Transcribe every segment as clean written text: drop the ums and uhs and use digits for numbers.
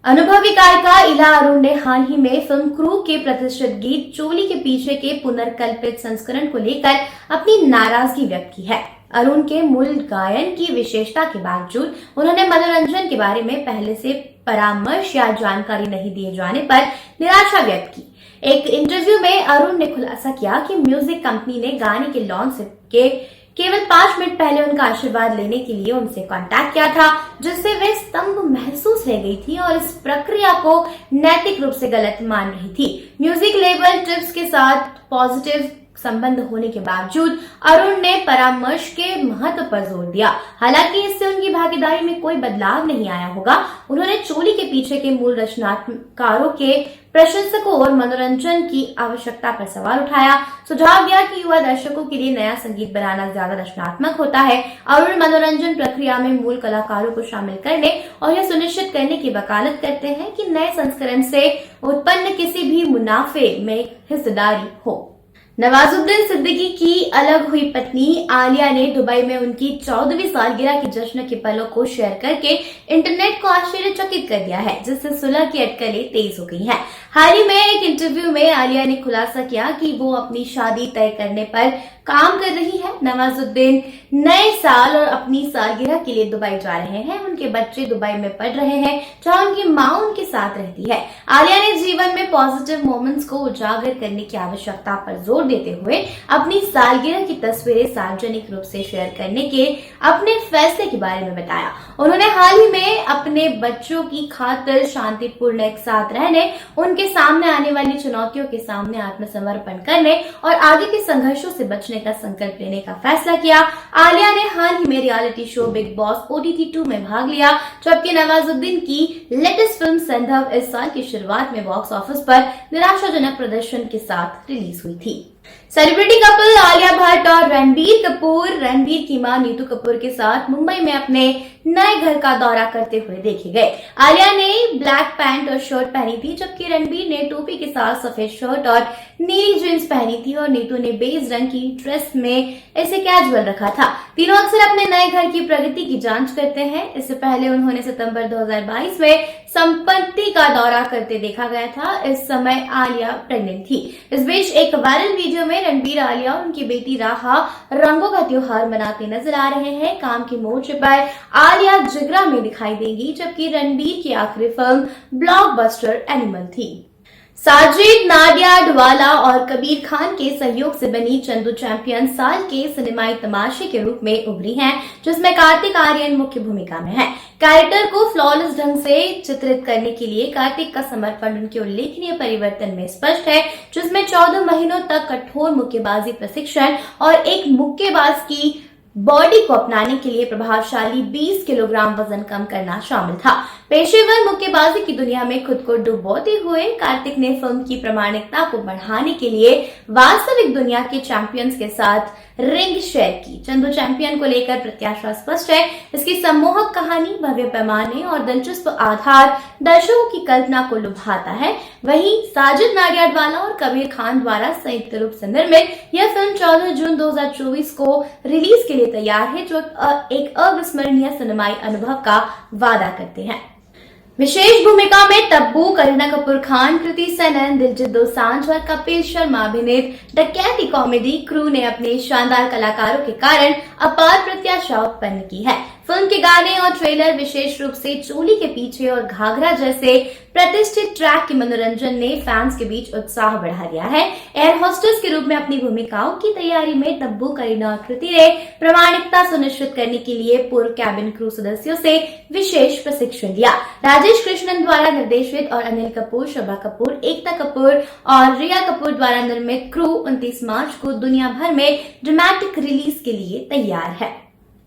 अनुभवी गायिका इला अरुण ने हाल ही में फिल्म क्रू के प्रतिष्ठित गीत चोली के पीछे के पुनर्कल्पित संस्करण को लेकर अपनी नाराजगी व्यक्त की है। अरुण के मूल गायन की विशेषता के बावजूद उन्होंने मनोरंजन के बारे में पहले से परामर्श या जानकारी नहीं दिए जाने पर निराशा व्यक्त की। एक इंटरव्यू में अरुण ने खुलासा किया कि म्यूजिक कंपनी ने गाने के लॉन्च के केवल 5 मिनट पहले उनका आशीर्वाद लेने के लिए उनसे कांटेक्ट किया था, जिससे वे स्तंभ महसूस रह गई थी और इस प्रक्रिया को नैतिक रूप से गलत मान रही थी। म्यूजिक लेबल टिप्स के साथ पॉजिटिव संबंध होने के बावजूद अरुण ने परामर्श के महत्व पर जोर दिया। हालांकि इससे उनकी भागीदारी में कोई बदलाव नहीं आया होगा। उन्होंने चोली के पीछे के मूल रचनाकारों के प्रशंसकों और मनोरंजन की आवश्यकता पर सवाल उठाया। सुझाव दिया कि युवा दर्शकों के लिए नया संगीत बनाना ज्यादा रचनात्मक होता है। अरुण मनोरंजन प्रक्रिया में मूल कलाकारों को शामिल करने और यह सुनिश्चित करने की वकालत करते हैं कि नए संस्करण से उत्पन्न किसी भी मुनाफे में हिस्सेदारी हो। नवाजुद्दीन सिद्दीकी की अलग हुई पत्नी आलिया ने दुबई में उनकी 14वीं सालगिरह के जश्न के पलों को शेयर करके इंटरनेट को आश्चर्यचकित कर दिया है, जिससे सुलह की अटकलें तेज हो गई हैं। हाल ही में एक इंटरव्यू में आलिया ने खुलासा किया कि वो अपनी शादी तय करने पर काम कर रही है। नवाजुद्दीन नए साल और अपनी सालगिरह के लिए दुबई जा रहे हैं। उनके बच्चे दुबई में पढ़ रहे हैं, जहां उनकी माँ उनके साथ रहती है। आलिया ने जीवन में पॉजिटिव मोमेंट्स को उजागर करने की आवश्यकता पर जोर देते हुए अपनी सालगिरह की तस्वीरें सार्वजनिक रूप से शेयर करने के अपने फैसले के बारे में बताया। उन्होंने हाल ही में अपने बच्चों की खातिर शांतिपूर्ण एक साथ रहने, उनके सामने आने वाली चुनौतियों के सामने आत्मसमर्पण करने और आगे के संघर्षों से बचने का संकल्प लेने का फैसला किया। आलिया ने हाल ही में reality show big boss OTT 2 में भाग लिया, जबकि नवाजुद्दीन की लेटेस्ट फिल्म संधव इस साल की शुरुआत में बॉक्स ऑफिस पर निराशाजनक प्रदर्शन के साथ रिलीज हुई थी। सेलिब्रिटी कपल आलिया भट्ट और रणबीर की मां नीतू कपूर के साथ मुंबई में अपने नए घर का दौरा करते हुए देखे गए। आलिया ने ब्लैक पैंट और शर्ट पहनी थी, जबकि रणबीर ने टोपी के साथ सफेद शर्ट और नीली जींस पहनी थी और नीतू ने बेज रंग की ड्रेस में इसे कैजुअल रखा था। तीनों अक्सर अपने नए घर की प्रगति की जांच करते हैं। इससे पहले उन्होंने सितंबर 2022 में संपत्ति का दौरा करते देखा गया था। इस समय आलिया प्रेग्नेंट थी। इस बीच एक वायरल वीडियो में रणबीर, आलिया और उनकी बेटी राहा रंगों का त्योहार मनाते नजर आ रहे हैं। काम के मोर्चे पर आलिया जिगरा में दिखाई देंगी, जबकि रणबीर की आखिरी फिल्म ब्लॉकबस्टर एनिमल थी। साजिद, नाडिया अडवाला और कबीर खान के सहयोग से बनी चंदू चैंपियन साल के सिनेमाई तमाशे के रूप में उभरी हैं, जिसमें कार्तिक आर्यन मुख्य भूमिका में है। कैरेक्टर को फ्लॉलेस ढंग से चित्रित करने के लिए कार्तिक का समर्पण उनके उल्लेखनीय परिवर्तन में स्पष्ट है, जिसमें 14 महीनों तक कठोर मुक्केबाजी प्रशिक्षण और एक मुक्केबाज की बॉडी को अपनाने के लिए प्रभावशाली 20 किलोग्राम वजन कम करना शामिल था। पेशेवर मुक्केबाजी की दुनिया में खुद को डुबोते हुए कार्तिक ने फिल्म की प्रामाणिकता को बढ़ाने के लिए वास्तविक दुनिया के चैंपियंस के साथ रिंग शेयर की। चंदू चैंपियन को लेकर प्रत्याशा स्पष्ट है। इसकी सम्मोहक कहानी, भव्य पैमाने और दिलचस्प आधार दर्शकों की कल्पना को लुभाता है। वहीं साजिद, नाडिया अडवाला और कबीर खान द्वारा संयुक्त रूप से निर्मित यह फिल्म 14 जून 2024 को रिलीज के लिए तैयार है, जो एक अविस्मरणीय सिनेमाई अनुभव का वादा करते हैं। विशेष भूमिका में तब्बू, करीना कपूर खान, कृति सेनन, दिलजीत दोसांझ और कपिल शर्मा अभिनीत डकैती कॉमेडी क्रू ने अपने शानदार कलाकारों के कारण अपार प्रत्याशा उत्पन्न की है। फिल्म के गाने और ट्रेलर, विशेष रूप से चोली के पीछे और घाघरा जैसे प्रतिष्ठित ट्रैक के मनोरंजन ने फैंस के बीच उत्साह बढ़ा दिया है। एयर होस्टेस के रूप में अपनी भूमिकाओं की तैयारी में तब्बू, करीना और कृति ने प्रामाणिकता सुनिश्चित करने के लिए पूर्व कैबिन क्रू सदस्यों से विशेष प्रशिक्षण लिया। राजेश कृष्णन द्वारा निर्देशित और अनिल कपूर, शोभा कपूर, एकता कपूर और रिया कपूर द्वारा निर्मित क्रू 29 मार्च को दुनिया भर में ड्रामेटिक रिलीज के लिए तैयार है।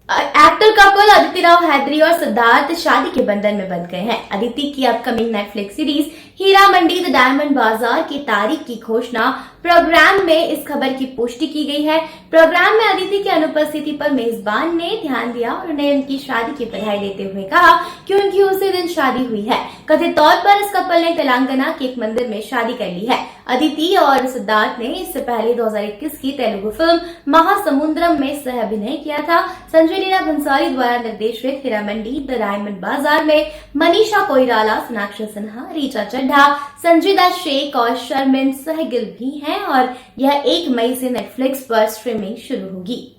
एक्टर कपल अदिति राव हैदरी और सिद्धार्थ शादी के बंधन में बंध गए हैं। अदिति की upcoming Netflix series Heera Mandi the diamond bazaar की तारीख की घोषणा प्रोग्राम में इस खबर की पुष्टि की गई है। प्रोग्राम में अदिति की अनुपस्थिति पर मेजबान ने ध्यान दिया और उन्हें उनकी शादी की बधाई देते हुए कहा कि उनकी उसी दिन शादी हुई है। कथित तौर पर इस कपल ने तेलंगाना के एक मंदिर में शादी कर ली है। अदिति और सिद्धार्थ ने इससे पहले 2021 की तेलुगु फिल्म महासमुद्रम में सह अभिनय किया था। संजय लीला भंसाली द्वारा निर्देशित हीरा मंडी द डायमंड बाजार में मनीषा कोइराला, सोनाक्षी सिन्हा, रीचा चड्ढा, संजीदा शेख और शर्मिन सहगिल भी हैं और यह 1 मई से नेटफ्लिक्स पर स्ट्रीमिंग शुरू होगी।